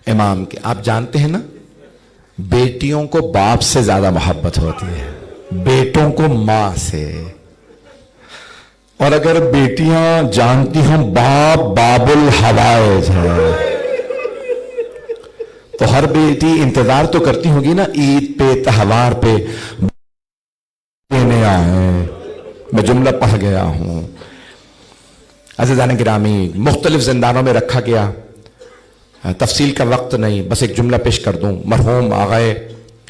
امام کے. آپ جانتے ہیں نا بیٹیوں کو باپ سے زیادہ محبت ہوتی ہے, بیٹوں کو ماں سے. اور اگر بیٹیاں جانتی ہوں باپ باب الحوائج ہے تو ہر بیٹی انتظار تو کرتی ہوگی نا عید پہ تہوار پہ دینے آئے. میں جملہ پڑھ گیا ہوں. عزیزان گرامی, مختلف زندانوں میں رکھا گیا, تفصیل کا وقت نہیں, بس ایک جملہ پیش کر دوں. مرحوم آغائے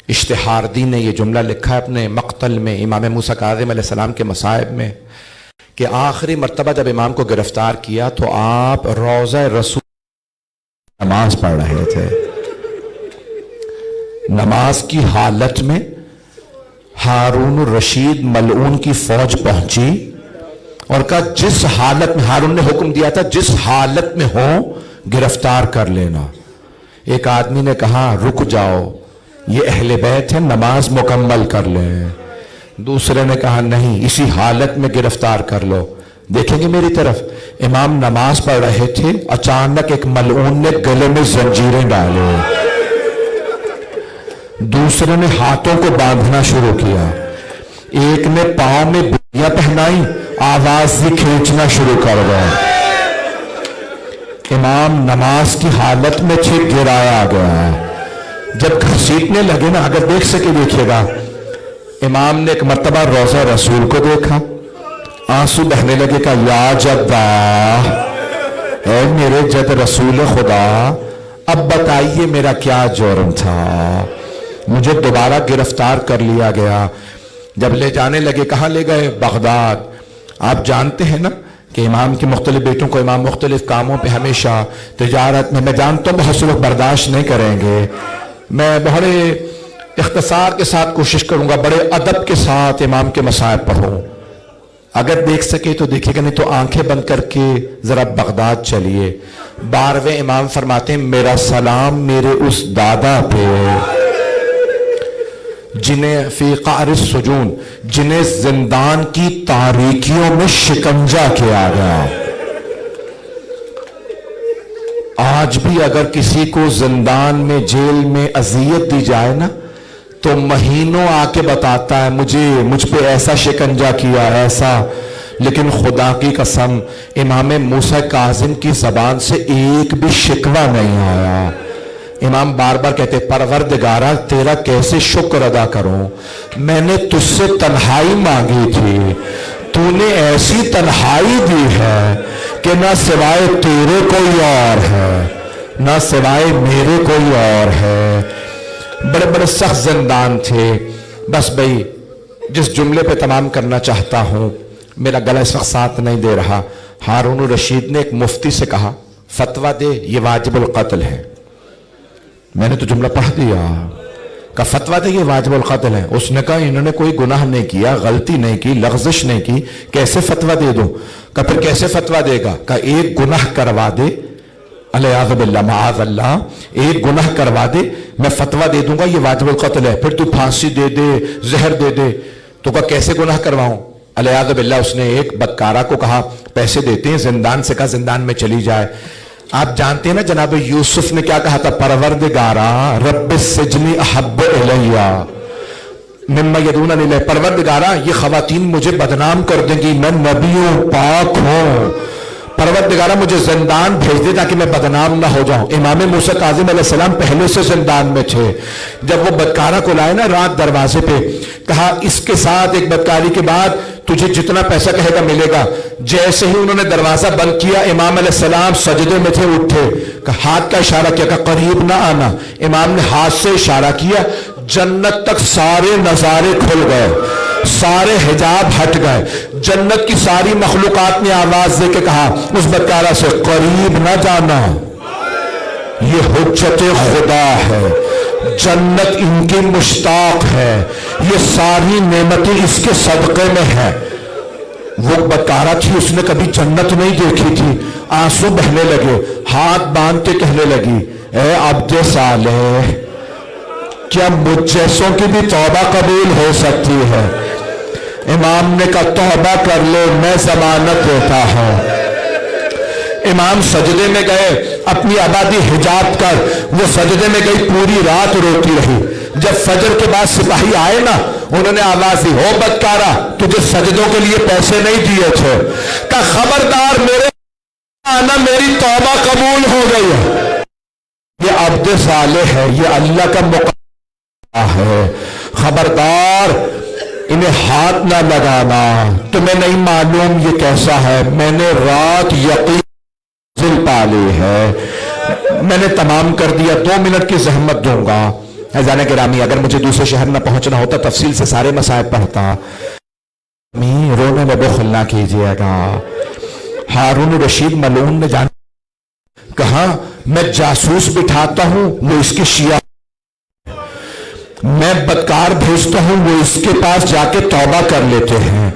اشتہاردی نے یہ جملہ لکھا ہے اپنے مقتل میں امام موسیٰ کاظم علیہ السلام کے مصائب میں کہ آخری مرتبہ جب امام کو گرفتار کیا تو آپ روضہ رسول نماز پڑھ رہے تھے. نماز کی حالت میں ہارون الرشید ملعون کی فوج پہنچی اور کہا جس حالت میں, ہارون نے حکم دیا تھا جس حالت میں ہو گرفتار کر لینا. ایک آدمی نے کہا رک جاؤ, یہ اہل بیت ہے, نماز مکمل کر لیں. دوسرے نے کہا نہیں, اسی حالت میں گرفتار کر لو. دیکھیں گے میری طرف, امام نماز پڑھ رہے تھے, اچانک ایک ملعون نے گلے میں زنجیریں ڈالے, دوسرے نے ہاتھوں کو باندھنا شروع کیا, ایک نے پاؤں میں بڑیاں پہنائی, آواز سے کھینچنا شروع کر گئے. امام نماز کی حالت میں چھپ گرایا گیا. جب گھسیٹنے لگے نا, اگر دیکھ سکے دیکھیے گا, امام نے ایک مرتبہ روضہ رسول کو دیکھا, آنسو بہنے لگے, کہا یا جدہ, اے میرے جد رسول خدا, اب بتائیے میرا کیا جرم تھا, مجھے دوبارہ گرفتار کر لیا گیا. جب لے جانے لگے, کہاں لے گئے؟ بغداد. آپ جانتے ہیں نا کہ امام کی مختلف بیٹوں کو امام مختلف کاموں پہ ہمیشا تجارت میں جانتا ہوں بہت سے لوگ برداشت نہیں کریں گے, میں بڑے اختصار کے ساتھ کوشش کروں گا, بڑے ادب کے ساتھ امام کے مصائب پڑھوں. اگر دیکھ سکے تو دیکھے گا, نہیں تو آنکھیں بند کر کے ذرا بغداد چلیے. 12ویں امام فرماتے ہیں میرا سلام میرے اس دادا پہ جنہیں فی قعر السجون, جنہیں زندان کی تاریکیوں میں شکنجہ کیا گیا. آج بھی اگر کسی کو زندان میں جیل میں اذیت دی جائے نا تو مہینوں آ کے بتاتا ہے مجھ پہ ایسا شکنجہ کیا ایسا, لیکن خدا کی قسم امام موسیٰ کاظم کی زبان سے ایک بھی شکوہ نہیں آیا. امام بار بار کہتے پروردگارہ تیرا کیسے شکر ادا کروں, میں نے تجھ سے تنہائی مانگی تھی, تو نے ایسی تنہائی دی ہے کہ نہ سوائے تیرے کوئی اور ہے, نہ سوائے میرے کوئی اور ہے. بڑے بڑے سخت زندان تھے. بس بھئی جس جملے پہ تمام کرنا چاہتا ہوں, میرا گلا اس وقت ساتھ نہیں دے رہا. ہارون الرشید نے ایک مفتی سے کہا فتویٰ دے یہ واجب القتل ہے. میں نے تو جملہ پڑھ دیا, کہا فتویٰ دے یہ واجب القتل ہے. اس نے کہا انہوں نے کوئی گناہ نہیں کیا, غلطی نہیں کی, لغزش نہیں کی, کیسے فتویٰ دے دوں؟ کہا پھر کیسے فتویٰ دے گا؟ کہا ایک گناہ کروا دے, علیہ باللہ معاذ اللہ, ایک گناہ کروا دے, میں فتویٰ دے دوں گا یہ واجب القتل ہے, پھر تو پھانسی دے دے, زہر دے دے. تو کہا کیسے گناہ کرواؤں؟ علیہ باللہ اس نے ایک بدکارہ کو کہا پیسے دیتے ہیں, زندان سے کہا زندان میں چلی جائے. آپ جانتے ہیں نا جناب یوسف نے کیا کہا تھا, پروردگارا رب السجن احب الیہ مما یدعوننی الیہ, پروردگارا یہ خواتین مجھے بدنام کر دیں گی, میں نبی ہوں, پاک ہوں, پروردگارا مجھے زندان بھیج دے تاکہ میں بدنام نہ ہو جاؤں. امام موسیٰ کاظم علیہ السلام پہلے سے زندان میں تھے. جب وہ بدکارہ کو لائے نا رات دروازے پہ, کہا اس کے ساتھ ایک بدکاری کے بعد تجھے جتنا پیسہ کہے گا ملے گا. جیسے ہی انہوں نے دروازہ بند کیا, امام علیہ السلام سجدے میں تھے, اٹھے, کہا ہاتھ کا اشارہ کیا, کہا قریب نہ آنا. امام نے ہاتھ سے اشارہ کیا, جنت تک سارے نظارے کھل گئے, سارے حجاب ہٹ گئے. جنت کی ساری مخلوقات نے آواز دے کے کہا اس بدکارہ سے قریب نہ جانا, یہ حجت خدا ہے, جنت ان کی مشتاق ہے, یہ ساری نعمتیں اس کے صدقے میں ہے. وہ بدکارہ تھی, اس نے کبھی جنت نہیں دیکھی تھی, آنسو بہنے لگے, ہاتھ باندھ کے کہنے لگی اے عبد صالح کیا مجھ جیسوں کی بھی توبہ قبول ہو سکتی ہے؟ امام نے کہا توبہ کر لو, میں ضمانت دیتا ہوں. امام سجدے میں گئے، اپنی آبادی حجاب کر وہ سجدے میں گئی، پوری رات روتی رہی۔ جب فجر کے بعد سپاہی آئے نا، انہوں نے آواز دی، ہو بدکارا، تجھے سجدوں کے لیے پیسے نہیں دیے تھے؟ کہ خبردار، میرے آنا میری توبہ قبول ہو گئی ہے۔ یہ عبد صالح ہے، یہ اللہ کا مقدر ہے، خبردار انہیں ہاتھ نہ لگانا، تمہیں نہیں معلوم یہ کیسا ہے، میں نے رات یقین پا لی ہے، میں نے تمام کر دیا، 2 منٹ کی زحمت دوں گا۔ عزیزان گرامی، اگر مجھے دوسرے شہر نہ پہنچنا ہوتا تفصیل سے سارے مسائل پڑھتا۔ رونے میں بخل نہ کیجیے گا۔ ہارون رشید ملعون نے جان کہا، میں جاسوس بٹھاتا ہوں وہ اس کے شیعہ، میں بدکار بھیجتا ہوں وہ اس کے پاس جا کے توبہ کر لیتے ہیں،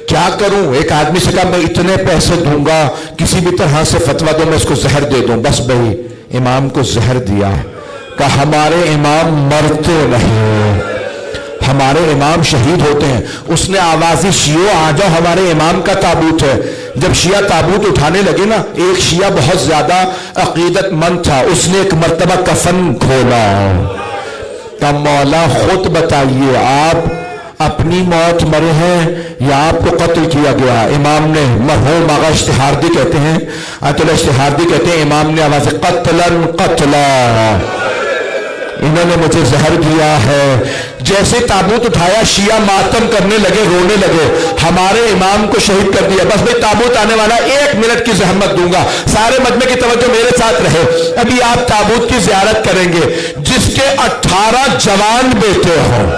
کیا کروں؟ ایک آدمی سے کہا، میں اتنے پیسے دوں گا، کسی بھی طرح سے فتویٰ دو، میں اس کو زہر دے دوں۔ بس بھائی امام کو زہر دیا، کہا ہمارے امام مرتے نہیں، ہمارے امام شہید ہوتے ہیں۔ اس نے آواز دی، شیعوں آ جاؤ، ہمارے امام کا تابوت ہے۔ جب شیعہ تابوت اٹھانے لگے نا، ایک شیعہ بہت زیادہ عقیدت مند تھا، اس نے ایک مرتبہ کفن کھولا، کہ مولا خود بتائیے آپ اپنی موت مرے ہیں یا آپ کو قتل کیا گیا؟ امام نے، مرحوم آغا اشتہاردی کہتے ہیں، آیت اللہ اشتہاردی کہتے ہیں، امام نے آواز قتلاً قتلا، انہوں نے مجھے زہر دیا ہے۔ جیسے تابوت اٹھایا، شیعہ ماتم کرنے لگے، رونے لگے، ہمارے امام کو شہید کر دیا۔ بس بھائی تابوت آنے والا، 1 منٹ کی زحمت دوں گا، سارے مجمع کی توجہ میرے ساتھ رہے۔ ابھی آپ تابوت کی زیارت کریں گے، جس کے 18 جوان بیٹے ہوں،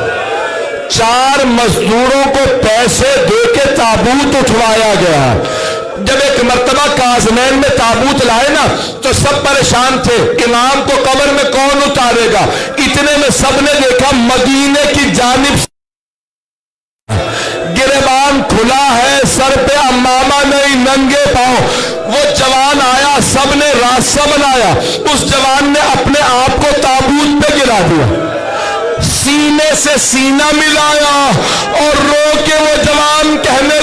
4 مزدوروں کو پیسے دے کے تابوت اٹھوایا گیا۔ جب ایک مرتبہ کاظمین میں تابوت لائے نا، تو سب پریشان تھے، امام کو قبر میں کون اتارے گا؟ اتنے میں سب نے دیکھا مدینے کی جانب گریبان کھلا ہے، سر پہ امامہ نہیں، ننگے پاؤں۔ وہ جوان آیا، سب نے راستہ بنایا، اس جوان نے اپنے آپ کو تابوت پہ گرا دیا، سینے سے سینہ ملایا اور رو کے وہ جوان کہنے